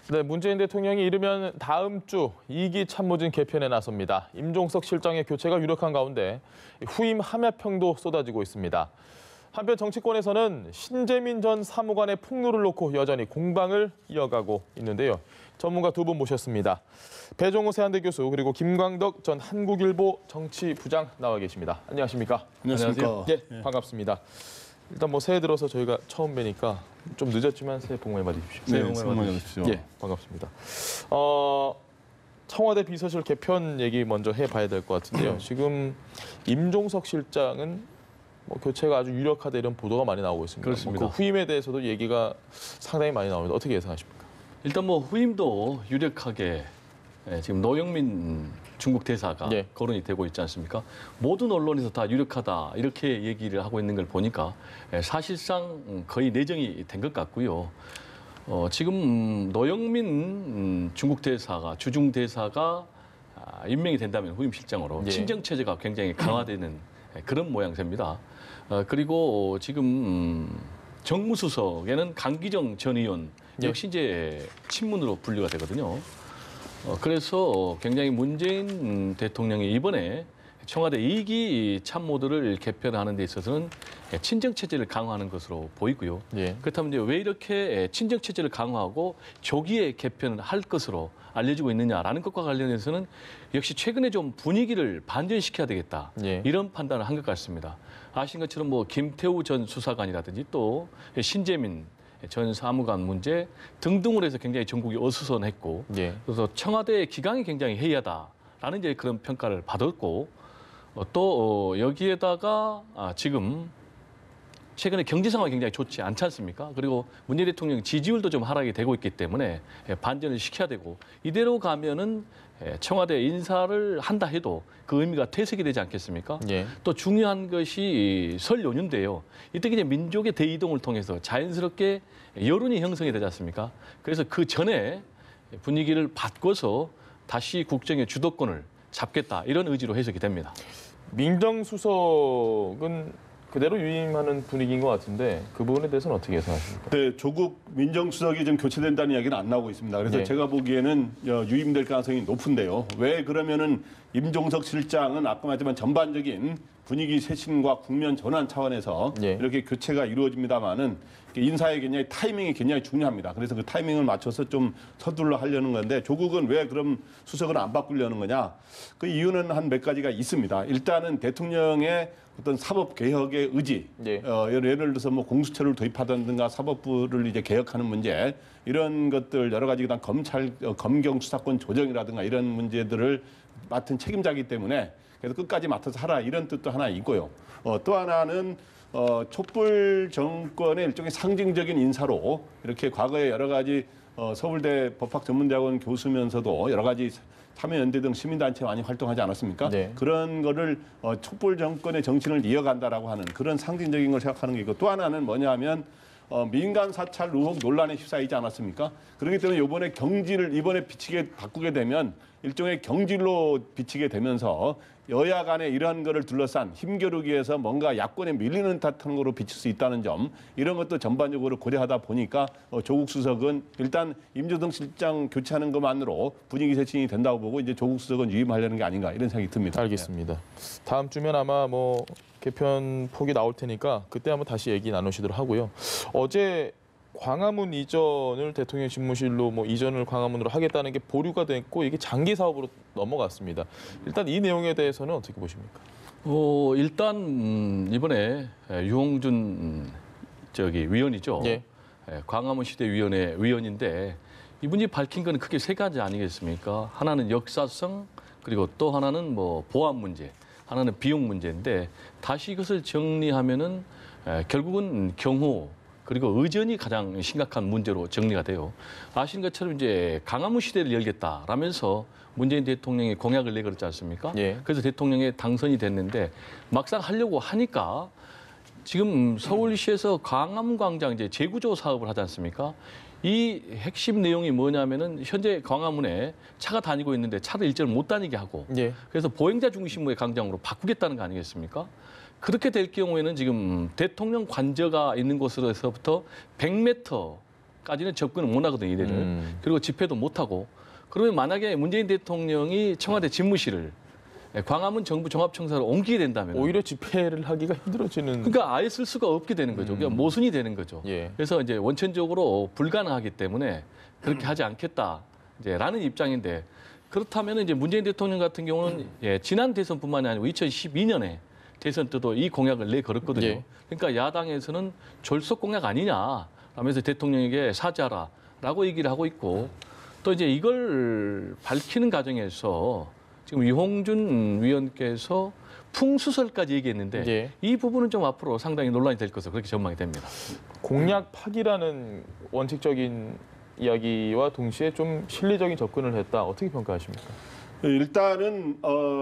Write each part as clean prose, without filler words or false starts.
네, 문재인 대통령이 이르면 다음 주 2기 참모진 개편에 나섭니다. 임종석 실장의 교체가 유력한 가운데 후임 함야평도 쏟아지고 있습니다. 한편 정치권에서는 신재민 전 사무관의 폭로를 놓고 여전히 공방을 이어가고 있는데요. 전문가 두 분 모셨습니다. 배종우 세한대 교수 그리고 김광덕 전 한국일보 정치부장 나와 계십니다. 안녕하십니까? 안녕하십니까? 예, 반갑습니다. 일단 뭐 새해 들어서 저희가 처음 뵈니까 좀 늦었지만 새해 복 많이 받으십시오. 새해 복 많이 받으십시오. 예, 반갑습니다. 청와대 비서실 개편 얘기 먼저 해봐야 될 것 같은데요. 지금 임종석 실장은 뭐 교체가 아주 유력하다 이런 보도가 많이 나오고 있습니다. 그렇습니다. 그 후임에 대해서도 얘기가 상당히 많이 나옵니다. 어떻게 예상하십니까? 일단 뭐 후임도 유력하게 지금 노영민 중국 대사가 예. 거론이 되고 있지 않습니까? 모든 언론에서 다 유력하다 이렇게 얘기를 하고 있는 걸 보니까 사실상 거의 내정이 된 것 같고요. 지금 노영민 중국 대사가 주중 대사가 임명이 된다면 후임 실장으로 예. 친정 체제가 굉장히 강화되는 그런 모양새입니다. 그리고 지금 정무수석에는 강기정 전 의원 역시 이제 친문으로 분류가 되거든요. 그래서 굉장히 문재인 대통령이 이번에 청와대 2기 참모들을 개편하는 데 있어서는 친정 체제를 강화하는 것으로 보이고요. 예. 그렇다면 이제 왜 이렇게 친정 체제를 강화하고 조기에 개편을 할 것으로 알려지고 있느냐라는 것과 관련해서는 역시 최근에 좀 분위기를 반전시켜야 되겠다. 예. 이런 판단을 한 것 같습니다. 아신 것처럼 뭐 김태우 전 수사관이라든지 또 신재민 전 사무관 문제 등등으로 해서 굉장히 전국이 어수선했고 예. 그래서 청와대의 기강이 굉장히 해이하다라는 이제 그런 평가를 받았고 또 여기에다가 지금 최근에 경제 상황이 굉장히 좋지 않지 않습니까? 그리고 문재인 대통령 지지율도 좀 하락이 되고 있기 때문에 반전을 시켜야 되고 이대로 가면은 청와대 인사를 한다 해도 그 의미가 퇴색이 되지 않겠습니까? 예. 또 중요한 것이 설 연휴인데요. 이때 이제 민족의 대이동을 통해서 자연스럽게 여론이 형성이 되지 않습니까? 그래서 그 전에 분위기를 바꿔서 다시 국정의 주도권을 잡겠다 이런 의지로 해석이 됩니다. 민정수석은 그대로 유임하는 분위기인 것 같은데 그 부분에 대해서는 어떻게 예상하십니까? 네, 조국 민정수석이 좀 교체된다는 이야기는 안 나오고 있습니다. 그래서 예. 제가 보기에는 유임될 가능성이 높은데요. 왜 그러면은 임종석 실장은 아까 말했지만 전반적인 분위기 쇄신과 국면 전환 차원에서 예. 이렇게 교체가 이루어집니다만은 인사의 굉장히 타이밍이 굉장히 중요합니다. 그래서 그 타이밍을 맞춰서 좀 서둘러 하려는 건데 조국은 왜 그럼 수석을 안 바꾸려는 거냐? 그 이유는 한 몇 가지가 있습니다. 일단은 대통령의 어떤 사법 개혁의 의지, 예. 예를 들어서 뭐 공수처를 도입하든가 사법부를 이제 개혁하는 문제 이런 것들 여러 가지 그다음 검찰 검경 수사권 조정이라든가 이런 문제들을 맡은 책임자이기 때문에 그래서 끝까지 맡아서 하라 이런 뜻도 하나 있고요. 또 하나는 촛불 정권의 일종의 상징적인 인사로 이렇게 과거에 여러 가지 서울대 법학전문대학원 교수면서도 여러 가지 참여연대 등 시민단체 많이 활동하지 않았습니까? 네. 그런 거를 촛불 정권의 정신을 이어간다라고 하는 그런 상징적인 걸 생각하는 게 있고 또 하나는 뭐냐면 민간 사찰 의혹 논란에 휩싸이지 않았습니까? 그렇기 때문에 이번에 바꾸게 되면 일종의 경질로 비치게 되면서 여야 간에 이러한 거를 둘러싼 힘겨루기에서 뭔가 야권에 밀리는 듯한 거로 비칠 수 있다는 점 이런 것도 전반적으로 고려하다 보니까 조국 수석은 일단 임종석 실장 교체하는 것만으로 분위기 쇄신이 된다고 보고 이제 조국 수석은 유임하려는 게 아닌가 이런 생각이 듭니다. 알겠습니다. 다음 주면 아마 뭐 개편 폭이 나올 테니까 그때 한번 다시 얘기 나누시도록 하고요. 어제 광화문 이전을 대통령 집무실로 이전을 광화문으로 하겠다는 게 보류가 됐고 이게 장기 사업으로 넘어갔습니다. 일단 이 내용에 대해서는 어떻게 보십니까? 일단 이번에 유홍준 위원이죠. 예. 광화문 시대위원회 위원인데 이분이 밝힌 건 크게 세 가지 아니겠습니까? 하나는 역사성 그리고 또 하나는 보안 문제, 하나는 비용 문제인데 다시 이것을 정리하면은 결국은 경호 그리고 의전이 가장 심각한 문제로 정리가 돼요. 아시는 것처럼 이제 광화문 시대를 열겠다라면서 문재인 대통령이 공약을 내걸었지 않습니까? 예. 그래서 대통령에 당선이 됐는데 막상 하려고 하니까 지금 서울시에서 광화문 광장 이제 재구조 사업을 하지 않습니까? 이 핵심 내용이 뭐냐면은 현재 광화문에 차가 다니고 있는데 차를 일절 못 다니게 하고 예. 그래서 보행자 중심의 광장으로 바꾸겠다는 거 아니겠습니까? 그렇게 될 경우에는 지금 대통령 관저가 있는 곳으로서부터 100m 까지는 접근을 못 하거든요, 이래를. 그리고 집회도 못 하고. 그러면 만약에 문재인 대통령이 청와대 집무실을 광화문 정부 종합청사로 옮기게 된다면 오히려 집회를 하기가 힘들어지는. 그러니까 아예 쓸 수가 없게 되는 거죠. 그러니까 모순이 되는 거죠. 예. 그래서 이제 원천적으로 불가능하기 때문에 그렇게 하지 않겠다. 이제라는 입장인데 그렇다면 이제 문재인 대통령 같은 경우는 지난 대선뿐만이 아니고 2012년에 대선 때도 이 공약을 내걸었거든요. 예. 그러니까 야당에서는 졸속 공약 아니냐 하면서 대통령에게 사죄하라라고 얘기를 하고 있고 또 이제 이걸 밝히는 과정에서 지금 유홍준 위원께서 풍수설까지 얘기했는데 예. 이 부분은 좀 앞으로 상당히 논란이 될 것으로 그렇게 전망이 됩니다. 공약 파기라는 원칙적인 이야기와 동시에 좀 실리적인 접근을 했다. 어떻게 평가하십니까? 일단은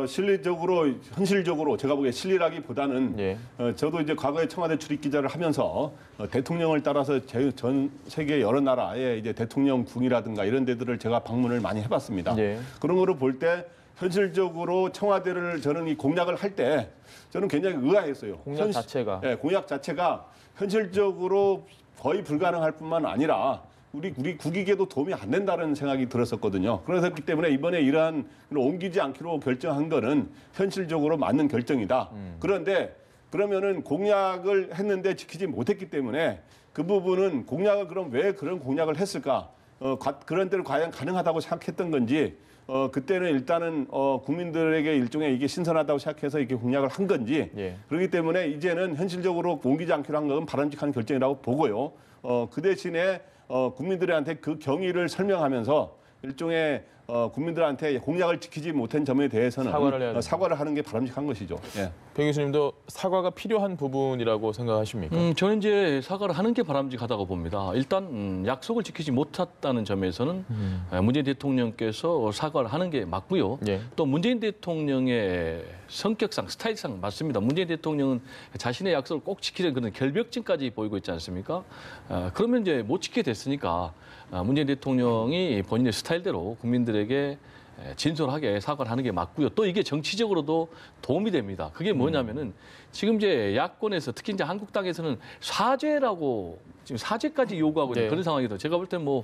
실리적으로 현실적으로 제가 보기에 실리라기보다는 예. 저도 이제 과거에 청와대 출입 기자를 하면서 대통령을 따라서 전 세계 여러 나라의 이제 대통령궁이라든가 이런 데들을 제가 방문을 많이 해봤습니다. 예. 그런 거를 볼 때 현실적으로 청와대를 저는 이 공약을 할 때 저는 굉장히 의아했어요. 공약 자체가. 네, 공약 자체가 현실적으로 거의 불가능할 뿐만 아니라 우리 국익에도 도움이 안 된다는 생각이 들었었거든요. 그렇기 때문에 이번에 이러한 옮기지 않기로 결정한 거는 현실적으로 맞는 결정이다. 그런데 그러면은 공약을 했는데 지키지 못했기 때문에 그 부분은 공약을 그럼 왜 그런 공약을 했을까? 그런 때는 과연 가능하다고 생각했던 건지 그때는 일단은 국민들에게 일종의 이게 신선하다고 생각해서 이렇게 공약을 한 건지 예. 그렇기 때문에 이제는 현실적으로 옮기지 않기로 한 건 바람직한 결정이라고 보고요. 그 대신에 국민들한테 그 경위를 설명하면서 일종의 국민들한테 공약을 지키지 못한 점에 대해서는 사과를 해야 사과를 하는 게 바람직한 것이죠. 예. 배 교수님도 사과가 필요한 부분이라고 생각하십니까? 저는 이제 사과를 하는 게 바람직하다고 봅니다. 일단 약속을 지키지 못했다는 점에서는 문재인 대통령께서 사과를 하는 게 맞고요. 예. 또 문재인 대통령의 성격상, 스타일상 맞습니다. 문재인 대통령은 자신의 약속을 꼭 지키는 그런 결벽증까지 보이고 있지 않습니까? 그러면 이제 못 지키게 됐으니까 문재인 대통령이 본인의 스타일대로 국민들에게 진솔하게 사과를 하는 게 맞고요. 또 이게 정치적으로도 도움이 됩니다. 그게 뭐냐면은 지금 이제 야권에서 특히 이제 한국당에서는 사죄라고 지금 사죄까지 요구하고 있는 네. 그런 상황이더 제가 볼 때 뭐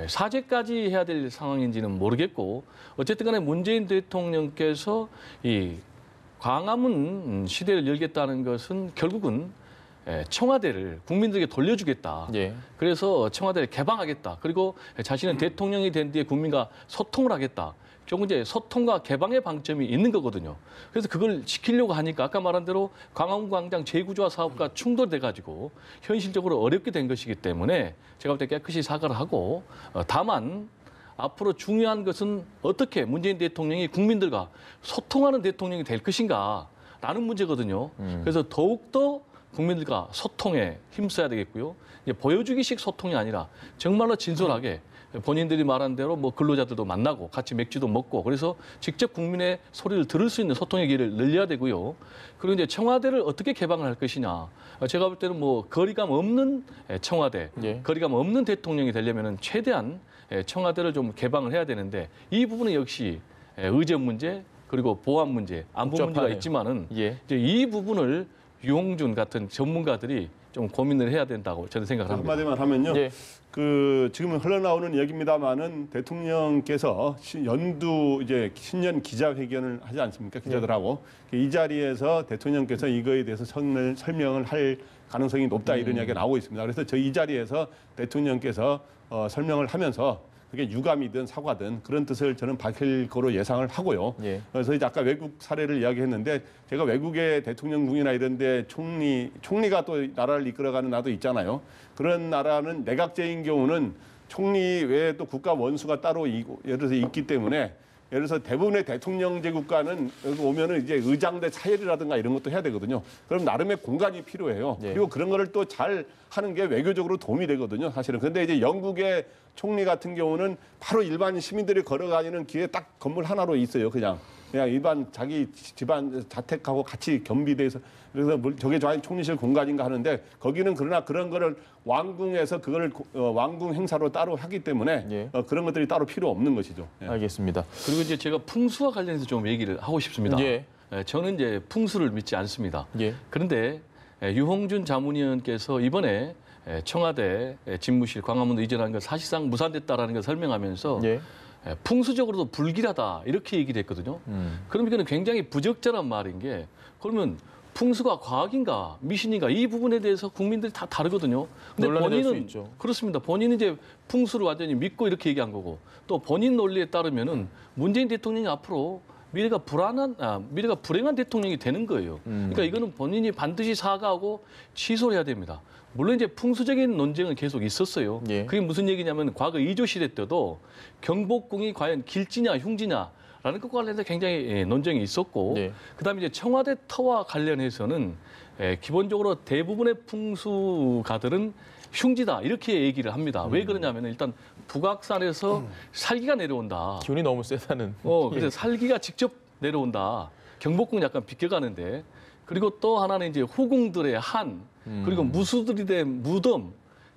사죄까지 해야 될 상황인지는 모르겠고 어쨌든 간에 문재인 대통령께서 이 광화문 시대를 열겠다는 것은 결국은 청와대를 국민들에게 돌려주겠다. 예. 그래서 청와대를 개방하겠다. 그리고 자신은 대통령이 된 뒤에 국민과 소통을 하겠다. 조금 이제 소통과 개방의 방점이 있는 거거든요. 그래서 그걸 지키려고 하니까 아까 말한 대로 광화문 광장 재구조화 사업과 충돌돼 가지고 현실적으로 어렵게 된 것이기 때문에 제가 볼 때 깨끗이 사과를 하고 다만 앞으로 중요한 것은 어떻게 문재인 대통령이 국민들과 소통하는 대통령이 될 것인가라는 문제거든요. 그래서 더욱더 국민들과 소통에 힘써야 되겠고요. 이제 보여주기식 소통이 아니라 정말로 진솔하게 본인들이 말한 대로 뭐 근로자들도 만나고 같이 맥주도 먹고 그래서 직접 국민의 소리를 들을 수 있는 소통의 길을 늘려야 되고요. 그리고 이제 청와대를 어떻게 개방을 할 것이냐. 제가 볼 때는 뭐 거리감 없는 청와대, 예. 거리감 없는 대통령이 되려면은 최대한 청와대를 좀 개방을 해야 되는데 이 부분은 역시 의전 문제 그리고 보안 문제, 안보 문제가 복잡하네요. 있지만은 예. 이제 이 부분을 유홍준 같은 전문가들이 좀 고민을 해야 된다고 저는 생각을 합니다. 한마디만 하면요. 예. 지금 흘러나오는 얘기입니다만은 대통령께서 연두 이제 신년 기자회견을 하지 않습니까? 기자들하고 이 자리에서 대통령께서 이거에 대해서 설명을 할 가능성이 높다 이런 이야기가 나오고 있습니다. 그래서 저희 이 자리에서 대통령께서 설명을 하면서 그게 유감이든 사과든 그런 뜻을 저는 밝힐 거로 예상을 하고요. 예. 그래서 이제 아까 외국 사례를 이야기했는데 제가 외국의 대통령궁이나 이런 데 총리가 또 나라를 이끌어가는 나라도 있잖아요. 그런 나라는 내각제인 경우는 총리 외에 또 국가 원수가 따로 예를 들어서 있기 때문에 예를 들어서 대부분의 대통령제 국가는 여기 오면은 이제 의장대 사열이라든가 이런 것도 해야 되거든요. 그럼 나름의 공간이 필요해요. 네. 그리고 그런 거를 또 잘 하는 게 외교적으로 도움이 되거든요, 사실은. 근데 이제 영국의 총리 같은 경우는 바로 일반 시민들이 걸어다니는 길에 딱 건물 하나로 있어요, 그냥 일반 자기 집안 자택하고 같이 겸비돼서 그래서 저게 저 총리실 공간인가 하는데 거기는 그러나 그런 거를 왕궁에서 그걸 왕궁 행사로 따로 하기 때문에 예. 그런 것들이 따로 필요 없는 것이죠. 예. 알겠습니다. 그리고 이제 제가 풍수와 관련해서 좀 얘기를 하고 싶습니다. 예. 저는 이제 풍수를 믿지 않습니다. 예. 그런데 유홍준 자문위원께서 이번에 청와대 집무실 광화문으로 이전한 것 사실상 무산됐다라는 걸 설명하면서 예. 풍수적으로도 불길하다 이렇게 얘기를 했거든요. 그럼 이거는 굉장히 부적절한 말인 게 그러면 풍수가 과학인가 미신인가 이 부분에 대해서 국민들이 다 다르거든요. 근데 논란이 될수 본인은 있죠. 그렇습니다. 본인은 이제 풍수를 완전히 믿고 이렇게 얘기한 거고 또 본인 논리에 따르면은 문재인 대통령이 앞으로 미래가 불행한 대통령이 되는 거예요. 그러니까 이거는 본인이 반드시 사과하고 취소를 해야 됩니다. 물론 이제 풍수적인 논쟁은 계속 있었어요. 예. 그게 무슨 얘기냐면 과거 이조 시대 때도 경복궁이 과연 길지냐 흉지냐라는 것과 관련해서 굉장히 논쟁이 있었고 예. 그다음에 이제 청와대 터와 관련해서는 기본적으로 대부분의 풍수가들은 흉지다 이렇게 얘기를 합니다. 왜 그러냐면 일단 북악산에서 살기가 내려온다. 기운이 너무 세다는. 그래서 살기가 직접 내려온다. 경복궁 약간 비껴가는데 그리고 또 하나는 이제 후궁들의 한 그리고 무수들이 된 무덤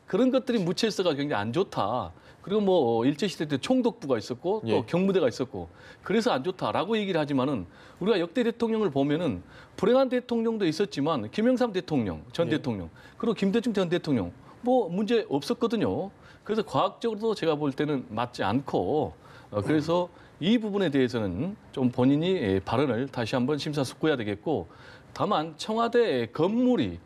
그런 것들이 묻혀 있어가 굉장히 안 좋다. 그리고 뭐 일제시대 때 총독부가 있었고 또 예. 경무대가 있었고 그래서 안 좋다라고 얘기를 하지만은 우리가 역대 대통령을 보면은 불행한 대통령도 있었지만 김영삼 대통령 전 예. 대통령 그리고 김대중 전 대통령 뭐 문제 없었거든요. 그래서 과학적으로도 제가 볼 때는 맞지 않고 그래서 이 부분에 대해서는 좀 본인이 발언을 다시 한번 심사숙고해야 되겠고 다만 청와대 건물이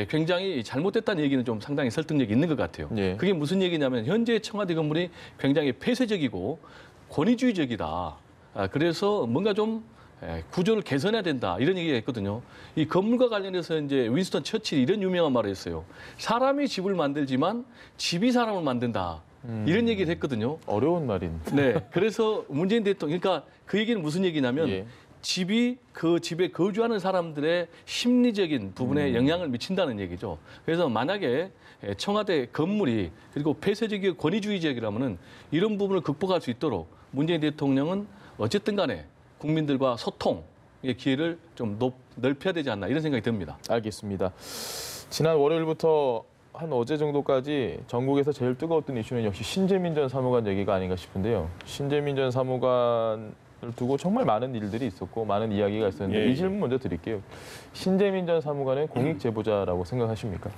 굉장히 잘못됐다는 얘기는 좀 상당히 설득력이 있는 것 같아요. 예. 그게 무슨 얘기냐면 현재 청와대 건물이 굉장히 폐쇄적이고 권위주의적이다. 그래서 뭔가 좀 구조를 개선해야 된다. 이런 얘기가 있거든요. 이 건물과 관련해서 이제 윈스턴 처칠이 이런 유명한 말을 했어요. 사람이 집을 만들지만 집이 사람을 만든다. 이런 얘기를 했거든요. 어려운 말인데. 네. 그래서 문재인 대통령, 그러니까 그 얘기는 무슨 얘기냐면 예. 집이 그 집에 거주하는 사람들의 심리적인 부분에 영향을 미친다는 얘기죠. 그래서 만약에 청와대 건물이 그리고 폐쇄적이고 권위주의적이라면은 이런 부분을 극복할 수 있도록 문재인 대통령은 어쨌든 간에 국민들과 소통의 기회를 좀 넓혀야 되지 않나 이런 생각이 듭니다. 알겠습니다. 지난 월요일부터 한 어제 정도까지 전국에서 제일 뜨거웠던 이슈는 역시 신재민 전 사무관 얘기가 아닌가 싶은데요. 신재민 전 사무관을 두고 정말 많은 일들이 있었고 많은 이야기가 있었는데 예. 이 질문 먼저 드릴게요. 신재민 전 사무관은 공익 제보자라고 생각하십니까?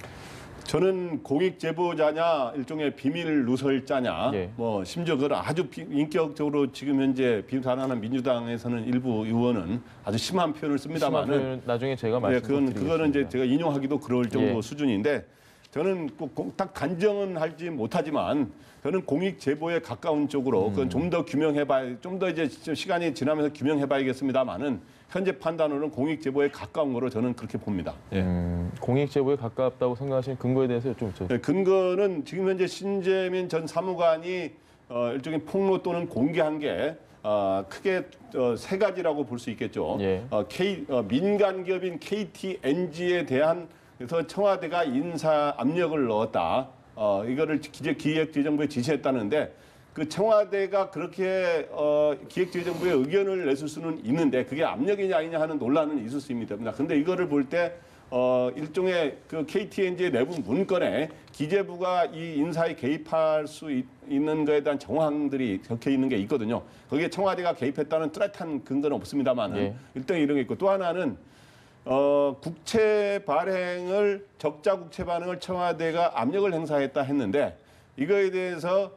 저는 공익 제보자냐 일종의 비밀 누설자냐 예. 뭐 심지어 그걸 아주 인격적으로 지금 현재 비판하는 민주당에서는 일부 의원은 아주 심한 표현을 씁니다만은 심한 표현은 나중에 제가 말씀드리겠습니다. 그거는 이제 제가 인용하기도 그럴 정도 예. 수준인데 저는 꼭 딱 단정은 하지 못하지만 저는 공익 제보에 가까운 쪽으로 그건 좀 더 규명해봐야 좀 더 이제 시간이 지나면서 규명해봐야겠습니다만은 현재 판단으로는 공익 제보에 가까운 거로 저는 그렇게 봅니다. 예. 공익 제보에 가깝다고 생각하시는 근거에 대해서 여쭤보죠. 네, 근거는 지금 현재 신재민 전 사무관이 일종의 폭로 또는 공개한 게 크게 세 가지라고 볼 수 있겠죠. 예. 민간 기업인 KTNG에 대한 그래서 청와대가 인사 압력을 넣었다. 이거를 기획재정부에 지시했다는데 그 청와대가 그렇게 기획재정부의 의견을 냈을 수는 있는데 그게 압력이냐 아니냐 하는 논란은 있을 수 있습니다. 근데 이거를 볼 때 일종의 그 KTNG의 내부 문건에 기재부가 이 인사에 개입할 수 있는 거에 대한 정황들이 적혀 있는 게 있거든요. 거기에 청와대가 개입했다는 뚜렷한 근거는 없습니다만은 예. 일단 이런 게 있고 또 하나는 국채 발행을 적자 국채 발행을 청와대가 압력을 행사했다 했는데 이거에 대해서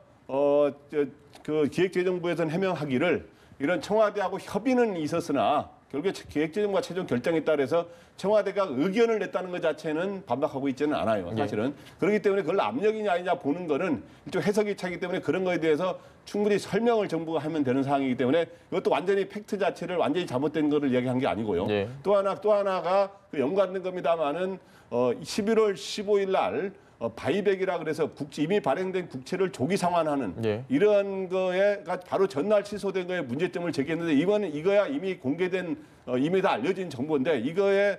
그 기획재정부에서는 해명하기를 이런 청와대하고 협의는 있었으나 결국에 기획재정부가 최종 결정에 따라서 청와대가 의견을 냈다는 것 자체는 반박하고 있지는 않아요. 사실은. 그렇기 때문에 그걸 압력이냐 아니냐 보는 거는 일종 해석이 차기 때문에 그런 거에 대해서 충분히 설명을 정부가 하면 되는 상황이기 때문에 이것도 완전히 팩트 자체를 완전히 잘못된 거를 이야기한 게 아니고요. 예. 또 하나가 그 연관된 겁니다만은 11월 15일 날 바이백이라 그래서 이미 발행된 국채를 조기 상환하는 예. 이런 거에가 바로 전날 취소된 거에 문제점을 제기했는데 이번에 이거야 이미 공개된 이미 다 알려진 정보인데 이거에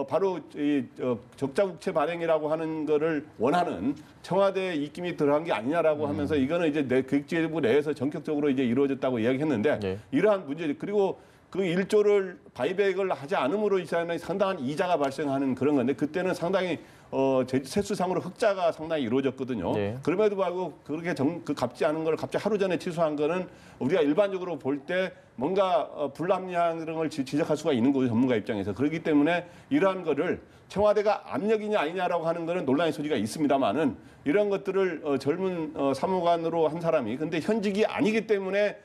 바로 이 적자 국채 발행이라고 하는 거를 원하는 청와대의 입김이 들어간 게 아니냐라고 하면서 이거는 이제 기획재정부 내에서 전격적으로 이제 이루어졌다고 이야기했는데 예. 이러한 문제 그리고 그 1조를 바이백을 하지 않음으로 이 사람이 상당한 이자가 발생하는 그런 건데 그때는 상당히 세수상으로 흑자가 상당히 이루어졌거든요. 네. 그럼에도 불구하고 그렇게 그 갚지 않은 걸 갑자기 하루 전에 취소한 거는 우리가 일반적으로 볼 때 뭔가 불합리한 그런 걸 지적할 수가 있는 거죠, 전문가 입장에서. 그렇기 때문에 이러한 거를 청와대가 압력이냐 아니냐라고 하는 거는 논란의 소지가 있습니다만은 이런 것들을 젊은 사무관으로 한 사람이 근데 현직이 아니기 때문에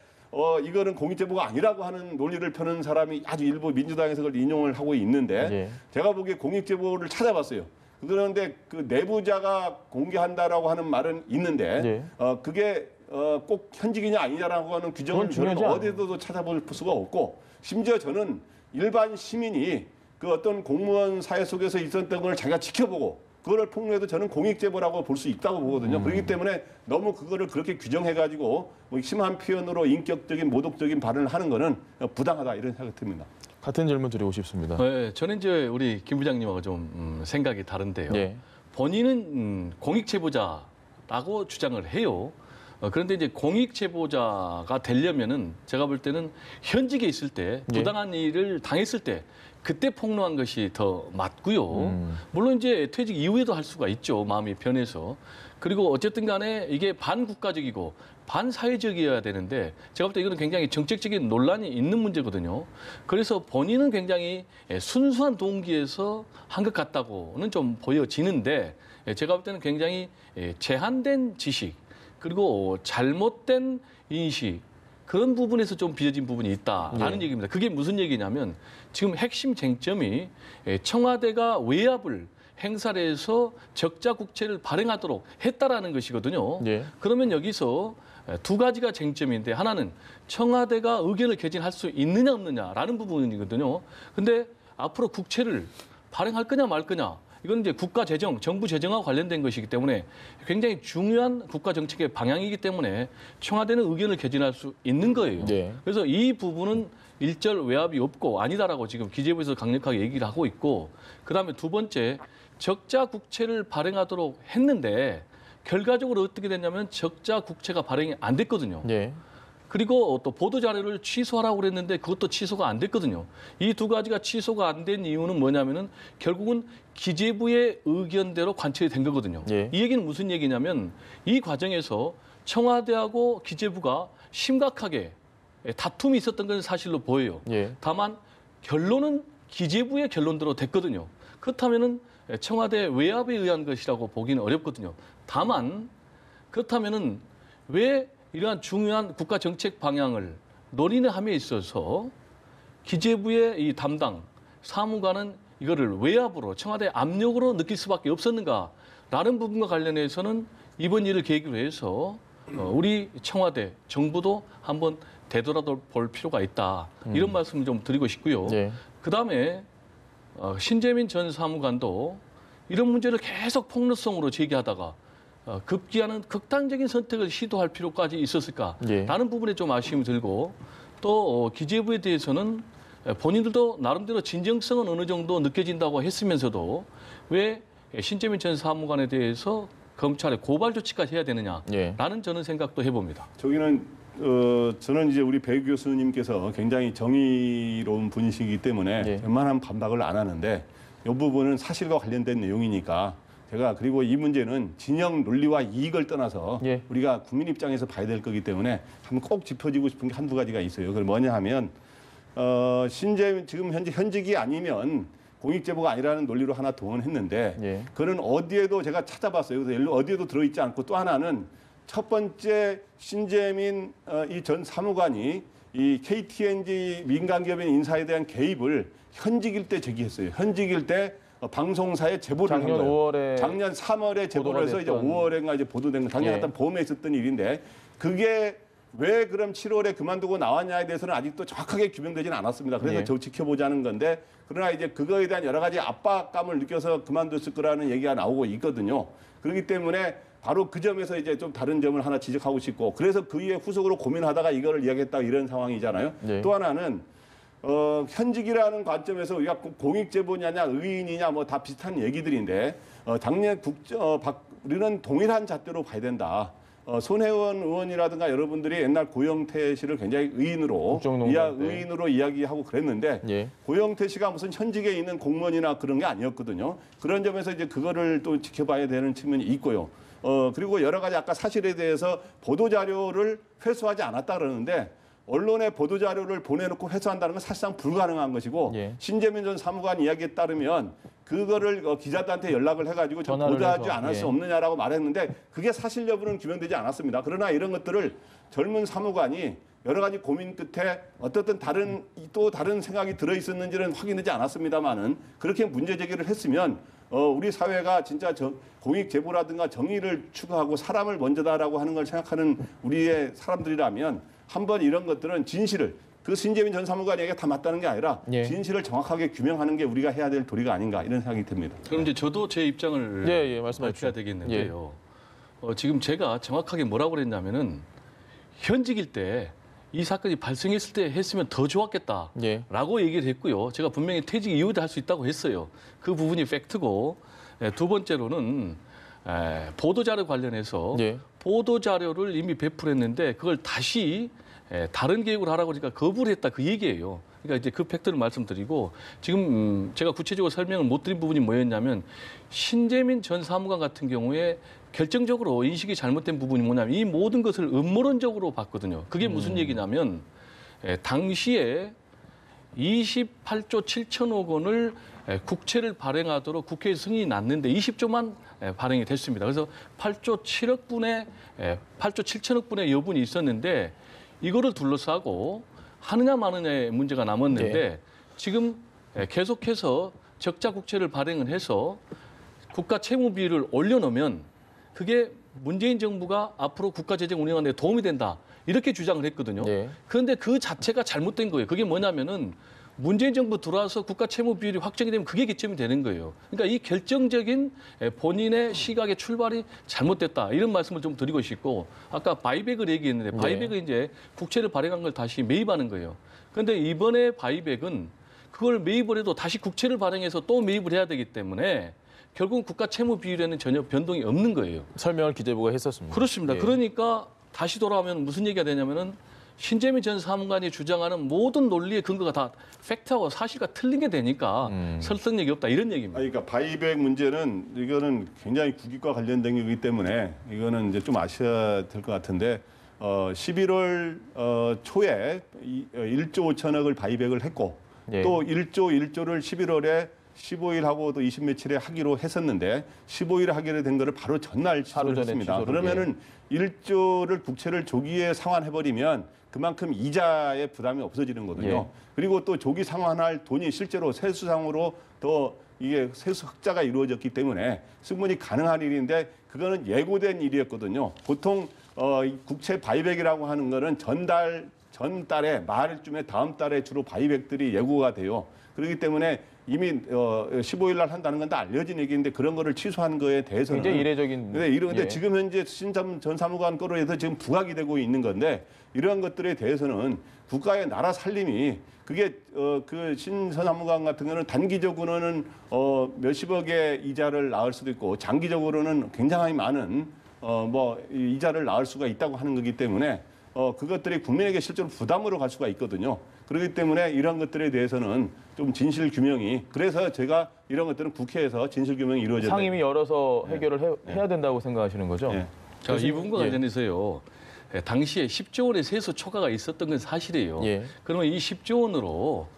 이거는 공익제보가 아니라고 하는 논리를 펴는 사람이 아주 일부 민주당에서 그걸 인용을 하고 있는데 예. 제가 보기에 공익제보를 찾아봤어요. 그런데 그 내부자가 공개한다라고 하는 말은 있는데 그게 꼭 현직이냐 아니냐라고 하는 규정을 저는 어디서도 찾아볼 수가 없고 심지어 저는 일반 시민이 그 어떤 공무원 사회 속에서 있었던 걸 자기가 지켜보고 그거를 폭로해도 저는 공익제보라고 볼 수 있다고 보거든요. 그렇기 때문에 너무 그거를 그렇게 규정해가지고 뭐 심한 표현으로 인격적인 모독적인 발언을 하는 거는 부당하다 이런 생각이 듭니다. 같은 질문 드리고 싶습니다. 네, 저는 이제 우리 김 부장님하고 좀 생각이 다른데요. 예. 본인은 공익제보자라고 주장을 해요. 그런데 이제 공익제보자가 되려면은 제가 볼 때는 현직에 있을 때 부당한 일을 당했을 때 그때 폭로한 것이 더 맞고요. 물론 이제 퇴직 이후에도 할 수가 있죠. 마음이 변해서. 그리고 어쨌든 간에 이게 반국가적이고 반사회적이어야 되는데 제가 볼 때 이거는 굉장히 정책적인 논란이 있는 문제거든요. 그래서 본인은 굉장히 순수한 동기에서 한 것 같다고는 좀 보여지는데 제가 볼 때는 굉장히 제한된 지식 그리고 잘못된 인식 그런 부분에서 좀 빚어진 부분이 있다라는 얘기입니다. 그게 무슨 얘기냐면 지금 핵심 쟁점이 청와대가 외압을 행사를 해서 적자 국채를 발행하도록 했다라는 것이거든요. 그러면 여기서 두 가지가 쟁점인데 하나는 청와대가 의견을 개진할 수 있느냐 없느냐라는 부분이거든요. 근데 앞으로 국채를 발행할 거냐 말 거냐 이건 이제 국가 재정, 정부 재정과 관련된 것이기 때문에 굉장히 중요한 국가 정책의 방향이기 때문에 청와대는 의견을 개진할 수 있는 거예요. 그래서 이 부분은 일절 외압이 없고 아니다라고 지금 기재부에서 강력하게 얘기를 하고 있고 그다음에 두 번째 적자 국채를 발행하도록 했는데 결과적으로 어떻게 됐냐면 적자 국채가 발행이 안 됐거든요. 그리고 또 보도자료를 취소하라고 그랬는데 그것도 취소가 안 됐거든요. 이 두 가지가 취소가 안 된 이유는 뭐냐면은 결국은 기재부의 의견대로 관철이 된 거거든요. 이 얘기는 무슨 얘기냐면 이 과정에서 청와대하고 기재부가 심각하게 다툼이 있었던 건 사실로 보여요. 다만 결론은 기재부의 결론대로 됐거든요. 그렇다면은 청와대 외압에 의한 것이라고 보기는 어렵거든요. 다만 그렇다면은 왜 이러한 중요한 국가 정책 방향을 논의는 함에 있어서 기재부의 이 담당 사무관은 이거를 외압으로 청와대 압력으로 느낄 수밖에 없었는가라는 부분과 관련해서는 이번 일을 계기로 해서 우리 청와대 정부도 한번 되돌아볼 필요가 있다. 이런 말씀을 좀 드리고 싶고요. 그다음에 신재민 전 사무관도 이런 문제를 계속 폭로성으로 제기하다가 급기야는 극단적인 선택을 시도할 필요까지 있었을까라는 부분에 좀 아쉬움이 들고 또 기재부에 대해서는 본인들도 나름대로 진정성은 어느 정도 느껴진다고 했으면서도 왜 신재민 전 사무관에 대해서 검찰에 고발 조치까지 해야 되느냐라는 저는 생각도 해봅니다. 저기는 저는 이제 우리 배 교수님께서 굉장히 정의로운 분이시기 때문에 웬만하면 반박을 안 하는데 이 부분은 사실과 관련된 내용이니까 제가 그리고 이 문제는 진영 논리와 이익을 떠나서 우리가 국민 입장에서 봐야 될 거기 때문에 한번 꼭 짚어지고 싶은 게 한두 가지가 있어요. 그게 뭐냐 하면 지금 현직이 아니면 공익제보가 아니라는 논리로 하나 동원했는데 그는 어디에도 제가 찾아봤어요. 그래서 어디에도 들어있지 않고 또 하나는 첫 번째 신재민 이 전 사무관이 이 KTNG 민간기업인 인사에 대한 개입을 현직일 때 제기했어요. 현직일 때 방송사에 제보를 한 거예요. 작년 3월에 제보를 해서 이제 5월인가 이제 보도된 거. 작년 어떤 보험에 있었던 일인데 그게 왜 그럼 7월에 그만두고 나왔냐에 대해서는 아직도 정확하게 규명되지는 않았습니다. 그래서 저 지켜보자는 건데 그러나 이제 그거에 대한 여러 가지 압박감을 느껴서 그만뒀을 거라는 얘기가 나오고 있거든요. 그렇기 때문에 바로 그 점에서 이제 좀 다른 점을 하나 지적하고 싶고 그래서 그 이후에 후속으로 고민하다가 이거를 이야기했다 이런 상황이잖아요. 또 하나는 현직이라는 관점에서 우리가 공익제보냐냐 의인이냐 뭐 다 비슷한 얘기들인데 작년 우리는 동일한 잣대로 봐야 된다. 손혜원 의원이라든가 여러분들이 옛날 고영태 씨를 굉장히 의인으로 이야기하고 그랬는데 예. 고영태 씨가 무슨 현직에 있는 공무원이나 그런 게 아니었거든요. 그런 점에서 이제 그거를 또 지켜봐야 되는 측면이 있고요. 그리고 여러 가지 아까 사실에 대해서 보도 자료를 회수하지 않았다 그러는데 언론에 보도 자료를 보내놓고 회수한다는 건 사실상 불가능한 것이고 예. 신재민 전 사무관 이야기에 따르면 그거를 기자들한테 연락을 해가지고 좀 보도하지 않을 수 없느냐라고 말했는데 그게 사실 여부는 규명되지 않았습니다. 그러나 이런 것들을 젊은 사무관이 여러 가지 고민 끝에 어떻든 또 다른 생각이 들어 있었는지는 확인되지 않았습니다만은 그렇게 문제 제기를 했으면 우리 사회가 진짜 공익 제보라든가 정의를 추구하고 사람을 먼저다라고 하는 걸 생각하는 우리의 사람들이라면 한번 이런 것들은 진실을 그 신재민 전 사무관 얘기가 다 맞다는 게 아니라 예. 진실을 정확하게 규명하는 게 우리가 해야 될 도리가 아닌가 이런 생각이 듭니다. 그럼 이제 저도 제 입장을 밝혀야 되겠는데요. 지금 제가 정확하게 뭐라고 그랬냐면은 현직일 때 이 사건이 발생했을 때 했으면 더 좋았겠다라고 얘기를 했고요. 제가 분명히 퇴직 이후에도 할 수 있다고 했어요. 그 부분이 팩트고 두 번째로는 보도자료 관련해서 보도자료를 이미 배포했는데 그걸 다시 다른 계획으로 하라고 하니까 거부를 했다 그 얘기예요. 그러니까 이제 그 팩트를 말씀드리고 지금 제가 구체적으로 설명을 못 드린 부분이 뭐였냐면 신재민 전 사무관 같은 경우에 결정적으로 인식이 잘못된 부분이 뭐냐면 이 모든 것을 음모론적으로 봤거든요. 그게 무슨 얘기냐면 당시에 28조 7천억 원을 국채를 발행하도록 국회에 승인이 났는데 20조만 발행이 됐습니다. 그래서 8조 7천억 분의 여분이 있었는데 이거를 둘러싸고 하느냐 마느냐의 문제가 남았는데 지금 계속해서 적자 국채를 발행을 해서 국가 채무 비율을 올려놓으면 그게 문재인 정부가 앞으로 국가 재정 운영하는 데 도움이 된다. 이렇게 주장을 했거든요. 그런데 그 자체가 잘못된 거예요. 그게 뭐냐면은 문재인 정부 들어와서 국가 채무 비율이 확정이 되면 그게 기점이 되는 거예요. 그러니까 이 결정적인 본인의 시각의 출발이 잘못됐다. 이런 말씀을 좀 드리고 싶고 아까 바이백을 얘기했는데 바이백은 이제 국채를 발행한 걸 다시 매입하는 거예요. 그런데 이번에 바이백은 그걸 매입을 해도 다시 국채를 발행해서 또 매입을 해야 되기 때문에 결국은 국가 채무 비율에는 전혀 변동이 없는 거예요. 설명을 기재부가 했었습니다. 그렇습니다. 그러니까 다시 돌아오면 무슨 얘기가 되냐면은 신재민 전 사무관이 주장하는 모든 논리의 근거가 다 팩트하고 사실과 틀린 게 되니까 설득력이 없다 이런 얘기입니다. 그러니까 바이백 문제는 이거는 굉장히 국익과 관련된 거기 때문에 이거는 이제 좀 아셔야 될 것 같은데 11월 초에 1조 5천억을 바이백을 했고 또 1조를 11월에 15일하고 또 20 며칠에 하기로 했었는데 15일에 하기로 된 거를 바로 전날 취소를 했습니다. 그러면은 1조를 국채를 조기에 상환해버리면 그만큼 이자의 부담이 없어지는 거거든요. 그리고 또 조기 상환할 돈이 실제로 세수상으로 더 이게 세수 흑자가 이루어졌기 때문에 충분히 가능한 일인데 그거는 예고된 일이었거든요. 보통 국채 바이백이라고 하는 거는 전달에 말쯤에 다음 달에 주로 바이백들이 예고가 돼요. 그렇기 때문에 이미 15일 날 한다는 건 다 알려진 얘기인데 그런 거를 취소한 거에 대해서는 굉장히 이례적인. 근데 지금 현재 신참 전 사무관 거로 해서 지금 부각이 되고 있는 건데 이러한 것들에 대해서는 국가의 나라 살림이 그게 그 신 전 사무관 같은 경우는 단기적으로는 몇십억의 이자를 낳을 수도 있고 장기적으로는 굉장히 많은 이자를 낳을 수가 있다고 하는 거기 때문에 그것들이 국민에게 실제로 부담으로 갈 수가 있거든요. 그렇기 때문에 이런 것들에 대해서는 좀 진실 규명이 그래서 제가 이런 것들은 국회에서 진실 규명이 이루어져야 상임위 열어서 해결을 해야 된다고 생각하시는 거죠? 자, 이 부분과 관련해서요. 당시에 10조 원의 세수 초과가 있었던 건 사실이에요. 그러면 이 10조 원으로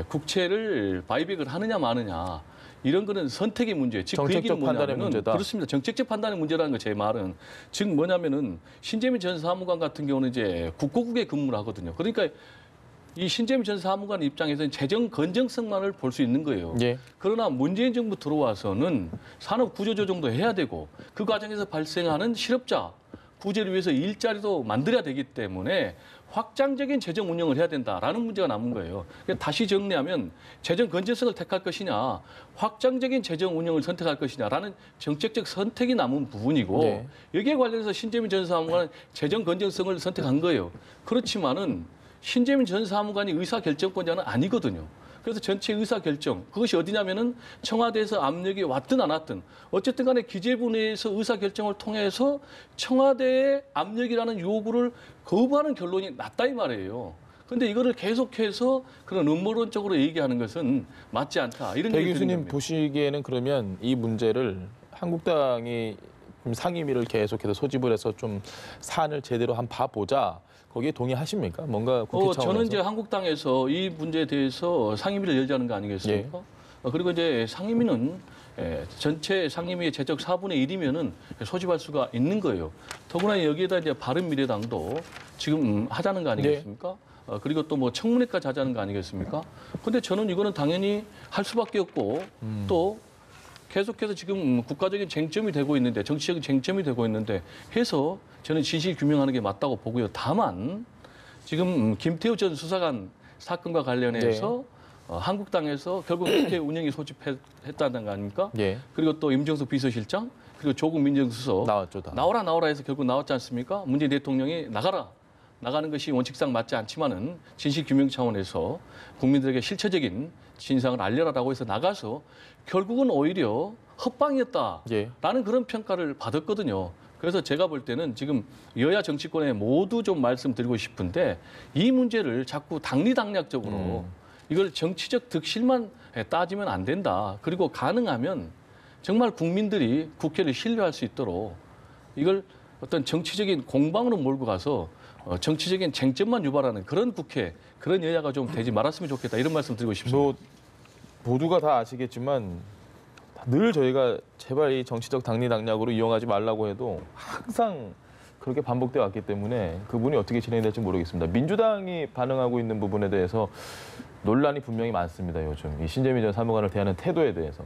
국채를 바이백을 하느냐 마느냐 이런 거는 선택의 문제예요. 즉, 정책적 판단의 문제다. 그렇습니다. 정책적 판단의 문제라는 거 제 말은. 즉 뭐냐면은 신재민 전 사무관 같은 경우는 이제 국고국에 근무를 하거든요. 그러니까 이 신재민 전 사무관 입장에서는 재정 건전성만을 볼 수 있는 거예요. 그러나 문재인 정부 들어와서는 산업 구조조 정도 해야 되고 그 과정에서 발생하는 실업자 구제를 위해서 일자리도 만들어야 되기 때문에 확장적인 재정 운영을 해야 된다라는 문제가 남은 거예요. 다시 정리하면 재정 건전성을 택할 것이냐 확장적인 재정 운영을 선택할 것이냐라는 정책적 선택이 남은 부분이고 여기에 관련해서 신재민 전 사무관은 재정 건전성을 선택한 거예요. 그렇지만은 신재민 전 사무관이 의사결정권자는 아니거든요. 그래서 전체 의사 결정 그것이 어디냐면은 청와대에서 압력이 왔든 안 왔든 어쨌든 간에 기재부 내에서 의사 결정을 통해서 청와대의 압력이라는 요구를 거부하는 결론이 났다 이 말이에요. 그런데 이거를 계속해서 그런 음모론적으로 얘기하는 것은 맞지 않다. 이런 배 얘기 교수님 보시기에는 그러면 이 문제를 한국당이 좀 상임위를 계속해서 소집을 해서 좀 사안을 제대로 한번 봐보자. 거기에 동의하십니까? 뭔가 국회 차원에서? 저는 이제 한국당에서 이 문제에 대해서 상임위를 열자는 거 아니겠습니까? 그리고 이제 상임위는 전체 상임위의 제적 4분의 1이면은 소집할 수가 있는 거예요. 더구나 여기에다 이제 바른미래당도 지금 하자는 거 아니겠습니까? 그리고 또 뭐 청문회까지 하자는 거 아니겠습니까? 근데 저는 이거는 당연히 할 수밖에 없고 또 계속해서 지금 국가적인 쟁점이 되고 있는데 정치적인 쟁점이 되고 있는데 해서 저는 진실 규명하는 게 맞다고 보고요. 다만 지금 김태우 전 수사관 사건과 관련해서 한국당에서 결국 국회 운영위 소집했다는 거 아닙니까? 그리고 또 임종석 비서실장 그리고 조국 민정수석 나왔죠, 다. 나오라 해서 결국 나왔지 않습니까? 문재인 대통령이 나가는 것이 원칙상 맞지 않지만은 진실 규명 차원에서 국민들에게 실체적인 진상을 알려라라고 해서 나가서 결국은 오히려 헛방이었다라는 그런 평가를 받았거든요. 그래서 제가 볼 때는 지금 여야 정치권에 모두 좀 말씀드리고 싶은데 이 문제를 자꾸 당리당략적으로 이걸 정치적 득실만 따지면 안 된다. 그리고 가능하면 정말 국민들이 국회를 신뢰할 수 있도록 이걸 어떤 정치적인 공방으로 몰고 가서 정치적인 쟁점만 유발하는 그런 국회, 그런 여야가 좀 되지 말았으면 좋겠다. 이런 말씀 드리고 싶습니다. 뭐 모두가 다 아시겠지만 늘 저희가 제발 이 정치적 당리당략으로 이용하지 말라고 해도 항상 그렇게 반복돼 왔기 때문에 그분이 어떻게 진행될지 모르겠습니다. 민주당이 반응하고 있는 부분에 대해서 논란이 분명히 많습니다. 요즘 이 신재민 전 사무관을 대하는 태도에 대해서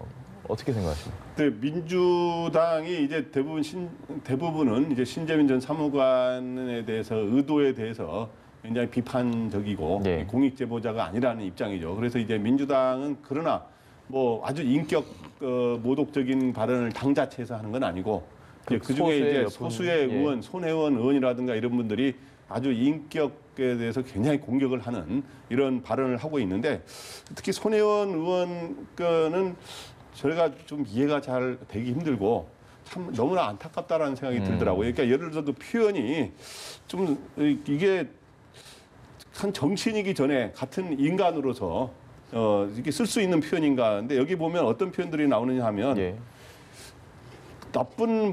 어떻게 생각하십니까? 네, 민주당이 이제 대부분은 이제 신재민 전 사무관에 대해서 의도에 대해서 굉장히 비판적이고 공익 제보자가 아니라는 입장이죠. 그래서 이제 민주당은 그러나 뭐 아주 인격 모독적인 발언을 당 자체에서 하는 건 아니고 그 중에 이제 소수의 의원, 손혜원 의원이라든가 이런 분들이 아주 인격에 대해서 굉장히 공격을 하는 이런 발언을 하고 있는데 특히 손혜원 의원 거는 저희가 좀 이해가 잘 되기 힘들고 참 너무나 안타깝다라는 생각이 들더라고요. 그러니까 예를 들어서 그 표현이 좀 이게 한 정치인이기 전에 같은 인간으로서 이렇게 쓸 수 있는 표현인가. 근데 여기 보면 어떤 표현들이 나오느냐 하면 나쁜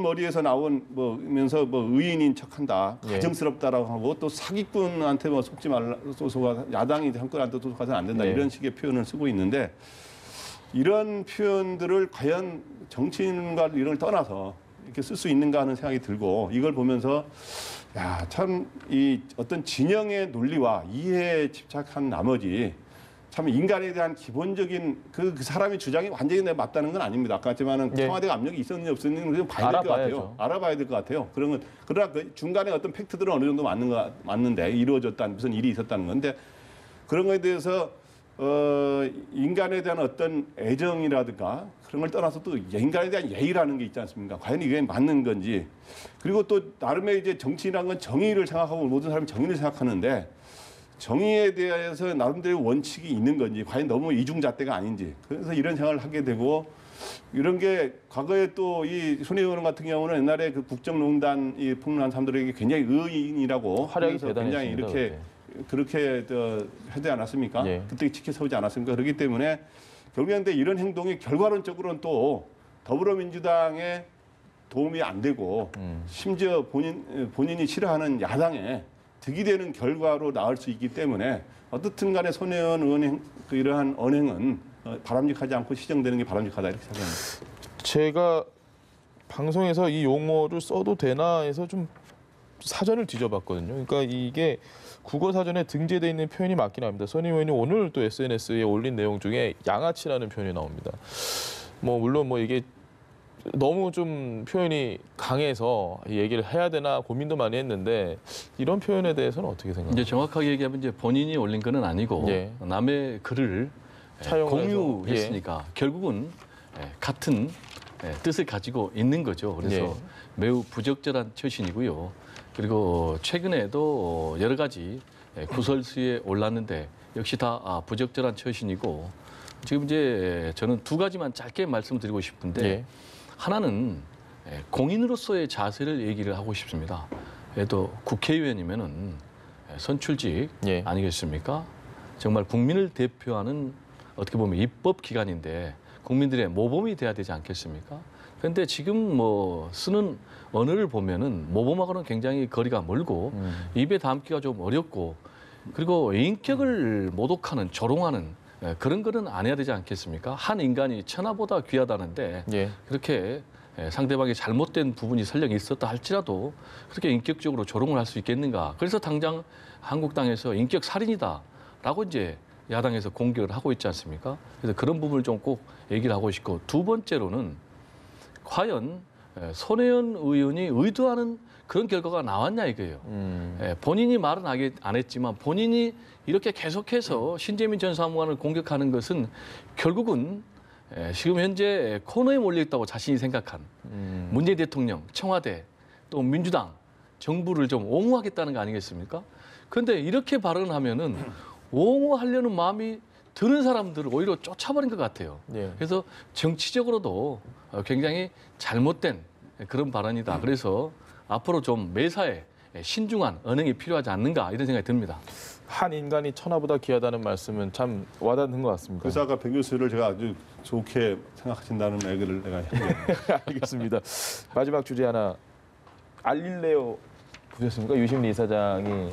머리에서 나오면서 뭐 의인인 척한다, 가증스럽다라고 하고 또 사기꾼한테 뭐 속지 말라, 야당이 정권한테 소속하서는 안 된다 이런 식의 표현을 쓰고 있는데 이런 표현들을 과연 정치인과 이런 떠나서 이렇게 쓸 수 있는가 하는 생각이 들고 이걸 보면서 야, 참 이 어떤 진영의 논리와 이해에 집착한 나머지 참 인간에 대한 기본적인 그 사람의 주장이 완전히 맞다는 건 아닙니다. 아까 했지만은 청와대가 압력이 있었는지 없었는지 봐야 될 것 같아요. 알아봐야 될 것 같아요. 그러나 그 중간에 어떤 팩트들은 어느 정도 맞는데 이루어졌다는 무슨 일이 있었다는 건데 그런 거에 대해서 인간에 대한 어떤 애정이라든가 그런 걸 떠나서 또 인간에 대한 예의라는 게 있지 않습니까? 과연 이게 맞는 건지 그리고 또 나름의 이제 정치라는 건 정의를 생각하고 모든 사람이 정의를 생각하는데 정의에 대해서 나름대로 원칙이 있는 건지 과연 너무 이중잣대가 아닌지 그래서 이런 생각을 하게 되고 이런 게 과거에 또 이 손혜원 같은 경우는 옛날에 그 국정농단 이 폭로한 사람들에게 굉장히 의인이라고 활약이 굉장히 이렇게 그렇게 하지 않았습니까? 그때 지켜서지 않았습니까? 그렇기 때문에 결국엔 이런 행동이 결과론적으로는 또 더불어민주당에 도움이 안 되고 심지어 본인이 싫어하는 야당에 득이 되는 결과로 나올 수 있기 때문에 어떻든 간에 손혜원 의원의 이러한 언행은 바람직하지 않고 시정되는 게 바람직하다 이렇게 생각합니다. 제가 방송에서 이 용어를 써도 되나 해서 좀 사전을 뒤져봤거든요. 그러니까 이게 국어 사전에 등재되어 있는 표현이 맞긴 합니다. 손 의원이 오늘 또 SNS에 올린 내용 중에 양아치라는 표현이 나옵니다. 뭐 물론 뭐 이게 너무 좀 표현이 강해서 얘기를 해야 되나 고민도 많이 했는데 이런 표현에 대해서는 어떻게 생각하세요? 이제 정확하게 얘기하면 이제 본인이 올린 건 아니고 남의 글을 공유했으니까 결국은 같은 뜻을 가지고 있는 거죠. 그래서 매우 부적절한 처신이고요. 그리고 최근에도 여러 가지 구설수에 올랐는데 역시 다 부적절한 처신이고 지금 이제 저는 두 가지만 짧게 말씀드리고 싶은데 예. 하나는 공인으로서의 자세를 얘기를 하고 싶습니다. 그래도 국회의원이면은 선출직 예. 아니겠습니까? 정말 국민을 대표하는 어떻게 보면 입법기관인데 국민들의 모범이 돼야 되지 않겠습니까? 그런데 지금 뭐 쓰는 언어를 보면은 모범하고는 굉장히 거리가 멀고 입에 담기가 좀 어렵고 그리고 인격을 모독하는 조롱하는 그런 거는 안 해야 되지 않겠습니까? 한 인간이 천하보다 귀하다는데 예. 그렇게 상대방이 잘못된 부분이 설령 있었다 할지라도 그렇게 인격적으로 조롱을 할 수 있겠는가? 그래서 당장 한국당에서 인격 살인이다라고 이제 야당에서 공격을 하고 있지 않습니까? 그래서 그런 부분을 좀 꼭 얘기를 하고 싶고 두 번째로는 과연 손혜원 의원이 의도하는 그런 결과가 나왔냐 이거예요. 본인이 말은 안 했지만 본인이 이렇게 계속해서 신재민 전 사무관을 공격하는 것은 결국은 지금 현재 코너에 몰려있다고 자신이 생각한 문재인 대통령, 청와대, 또 민주당, 정부를 좀 옹호하겠다는 거 아니겠습니까? 그런데 이렇게 발언하면은 옹호하려는 마음이 드는 사람들을 오히려 쫓아버린 것 같아요. 예. 그래서 정치적으로도 굉장히 잘못된 그런 발언이다. 그래서 앞으로 좀 매사에 신중한 언행이 필요하지 않는가 이런 생각이 듭니다. 한 인간이 천하보다 귀하다는 말씀은 참 와닿는 것 같습니다. 그래서 아까 백 교수를 제가 아주 좋게 생각하신다는 얘기를 내가 했는데 알겠습니다. 마지막 주제 하나 알릴레오 보셨습니까? 유심리 이사장이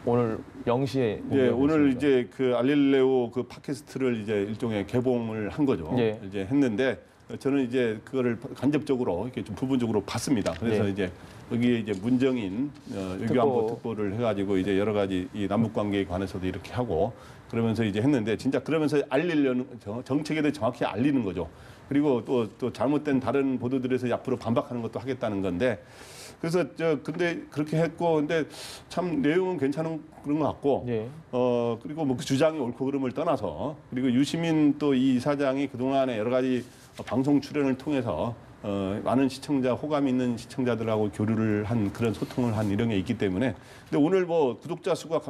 오늘 0시에 예, 오늘 이제 그 알릴레오 그 팟캐스트를 이제 일종의 개봉을 한 거죠. 예. 이제 했는데 저는 이제 그거를 간접적으로 이렇게 좀 부분적으로 봤습니다. 그래서 예. 이제 여기에 이제 문정인 외교안보 특보를 해가지고 이제 여러 가지 이 남북 관계에 관해서도 이렇게 하고 그러면서 이제 했는데 진짜 그러면서 알리려는 정책에 대해 정확히 알리는 거죠. 그리고 또 잘못된 다른 보도들에서 앞으로 반박하는 것도 하겠다는 건데. 그래서 근데 그렇게 했고 근데 참 내용은 괜찮은 그런 것 같고 예. 그리고 뭐 그 주장이 옳고 그름을 떠나서 그리고 유시민 또 이 이사장이 그동안에 여러 가지 방송 출연을 통해서 많은 시청자 호감 있는 시청자들하고 교류를 한 그런 소통을 한 이런 게 있기 때문에 근데 오늘 뭐 구독자 수가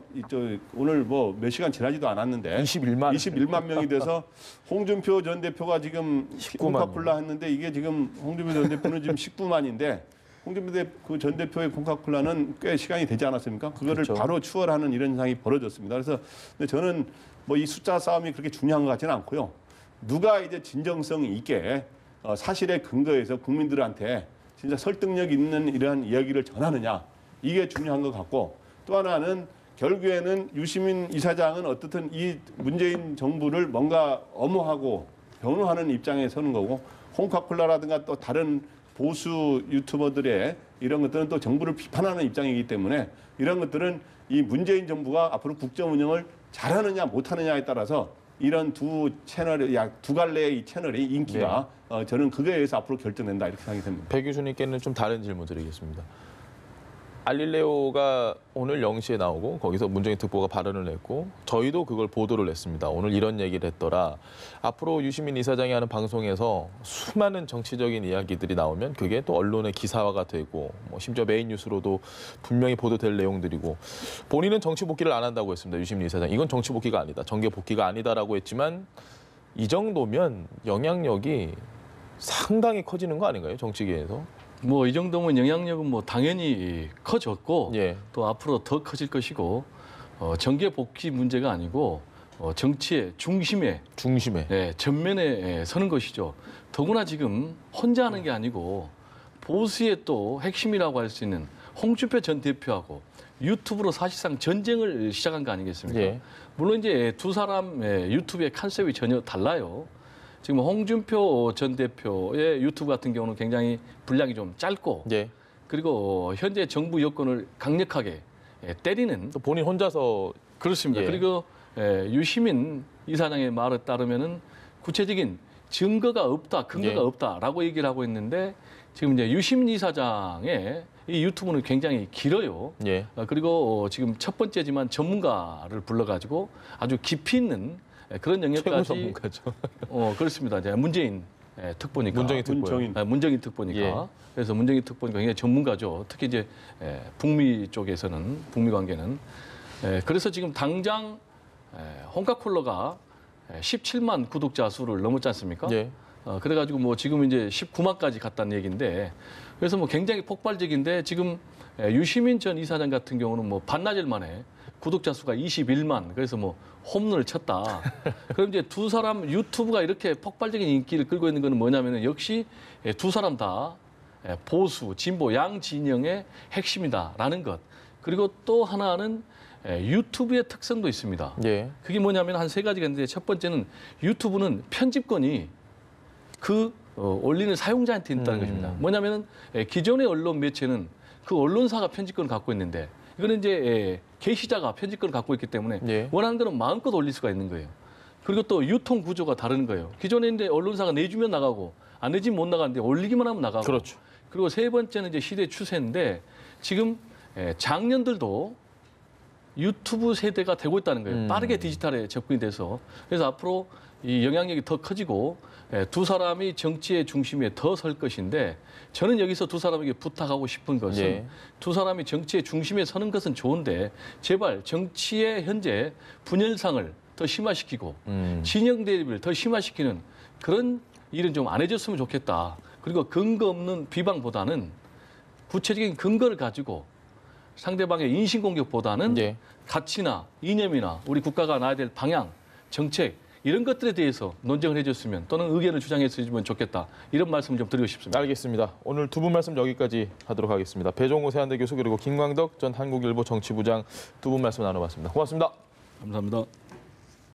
오늘 뭐 몇 시간 지나지도 않았는데 21만 명이 돼서 홍준표 전 대표가 지금 19만 콩카콜라 했는데 이게 지금 홍준표 전 대표는 지금 19만인데 홍준표 전 대표의 콩카콜라는 꽤 시간이 되지 않았습니까? 그거를 그렇죠. 바로 추월하는 이런 현상이 벌어졌습니다. 그래서 근데 저는 뭐 이 숫자 싸움이 그렇게 중요한 것 같지는 않고요. 누가 이제 진정성 있게 사실에 근거해서 국민들한테 진짜 설득력 있는 이러한 이야기를 전하느냐 이게 중요한 것 같고 또 하나는 결국에는 유시민 이사장은 어떻든 이 문재인 정부를 뭔가 엄호하고 변호하는 입장에 서는 거고 콩카콜라라든가 또 다른 보수 유튜버들의 이런 것들은 또 정부를 비판하는 입장이기 때문에 이런 것들은 이 문재인 정부가 앞으로 국정 운영을 잘하느냐 못하느냐에 따라서 이런 두 채널의 약 두 갈래의 이 채널의 인기가 저는 그거에 의해서 앞으로 결정된다 이렇게 생각이 듭니다. 배 교수님께는 좀 다른 질문 드리겠습니다. 알릴레오가 오늘 0시에 나오고 거기서 문정인 특보가 발언을 했고 저희도 그걸 보도를 했습니다. 오늘 이런 얘기를 했더라. 앞으로 유시민 이사장이 하는 방송에서 수많은 정치적인 이야기들이 나오면 그게 또 언론의 기사화가 되고 뭐 심지어 메인 뉴스로도 분명히 보도될 내용들이고 본인은 정치 복귀를 안 한다고 했습니다. 유시민 이사장. 이건 정치 복귀가 아니다. 정계 복귀가 아니다라고 했지만 이 정도면 영향력이 상당히 커지는 거 아닌가요? 정치계에서? 뭐 이 정도면 영향력은 뭐 당연히 커졌고 예. 또 앞으로 더 커질 것이고 정계 복귀 문제가 아니고 정치의 중심에 전면에 서는 것이죠. 더구나 지금 혼자 하는 게 아니고 보수의 또 핵심이라고 할 수 있는 홍준표 전 대표하고 유튜브로 사실상 전쟁을 시작한 거 아니겠습니까? 예. 물론 이제 두 사람의 유튜브의 컨셉이 전혀 달라요. 지금 홍준표 전 대표의 유튜브 같은 경우는 굉장히 분량이 좀 짧고 예. 그리고 현재 정부 여건을 강력하게 때리는 또 본인 혼자서 그렇습니다. 예. 그리고 유시민 이사장의 말에 따르면은 구체적인 증거가 없다, 근거가 예. 없다라고 얘기를 하고 있는데 지금 이제 유시민 이사장의 이 유튜브는 굉장히 길어요. 예. 그리고 지금 첫 번째지만 전문가를 불러가지고 아주 깊이 있는 그런 최고 영역까지 전문가죠. 그렇습니다. 이제 문재인 특보니까 문정인 특보니까 예. 그래서 문정인 특보니까 굉장히 전문가죠. 특히 이제 북미 쪽에서는 북미 관계는 그래서 지금 당장 홍카콜러가 17만 구독자 수를 넘었지 않습니까? 예. 그래가지고 뭐 지금 이제 19만까지 갔다는 얘기인데 그래서 뭐 굉장히 폭발적인데 지금 유시민 전 이사장 같은 경우는 뭐 반나절 만에 구독자 수가 21만 그래서 뭐 홈런을 쳤다. 그럼 이제 두 사람 유튜브가 이렇게 폭발적인 인기를 끌고 있는 거는 뭐냐면은 역시 두 사람 다 보수, 진보, 양 진영의 핵심이다라는 것. 그리고 또 하나는 유튜브의 특성도 있습니다. 예. 그게 뭐냐면 한 세 가지가 있는데 첫 번째는 유튜브는 편집권이 올리는 사용자한테 있다는 것입니다. 뭐냐면은 기존의 언론 매체는 그 언론사가 편집권을 갖고 있는데 이거는 이제 게시자가 편집권을 갖고 있기 때문에 예. 원하는 대로 마음껏 올릴 수가 있는 거예요. 그리고 또 유통 구조가 다른 거예요. 기존에 이제 언론사가 내주면 나가고 안 내주면 못 나가는데 올리기만 하면 나가고. 그렇죠. 그리고 세 번째는 이제 시대 추세인데 지금 장년들도 유튜브 세대가 되고 있다는 거예요. 빠르게 디지털에 접근이 돼서. 그래서 앞으로 이 영향력이 더 커지고 두 사람이 정치의 중심에 더 설 것인데 저는 여기서 두 사람에게 부탁하고 싶은 것은 예. 두 사람이 정치의 중심에 서는 것은 좋은데 제발 정치의 현재 분열상을 더 심화시키고 진영 대립을 더 심화시키는 그런 일은 좀 안 해줬으면 좋겠다. 그리고 근거 없는 비방보다는 구체적인 근거를 가지고 상대방의 인신공격보다는 예. 가치나 이념이나 우리 국가가 나아야 될 방향, 정책 이런 것들에 대해서 논쟁을 해줬으면 또는 의견을 주장했으면 좋겠다. 이런 말씀을 좀 드리고 싶습니다. 알겠습니다. 오늘 두 분 말씀 여기까지 하도록 하겠습니다. 배종호 세한대 교수 그리고 김광덕 전 한국일보 정치부장 두 분 말씀 나눠봤습니다. 고맙습니다. 감사합니다.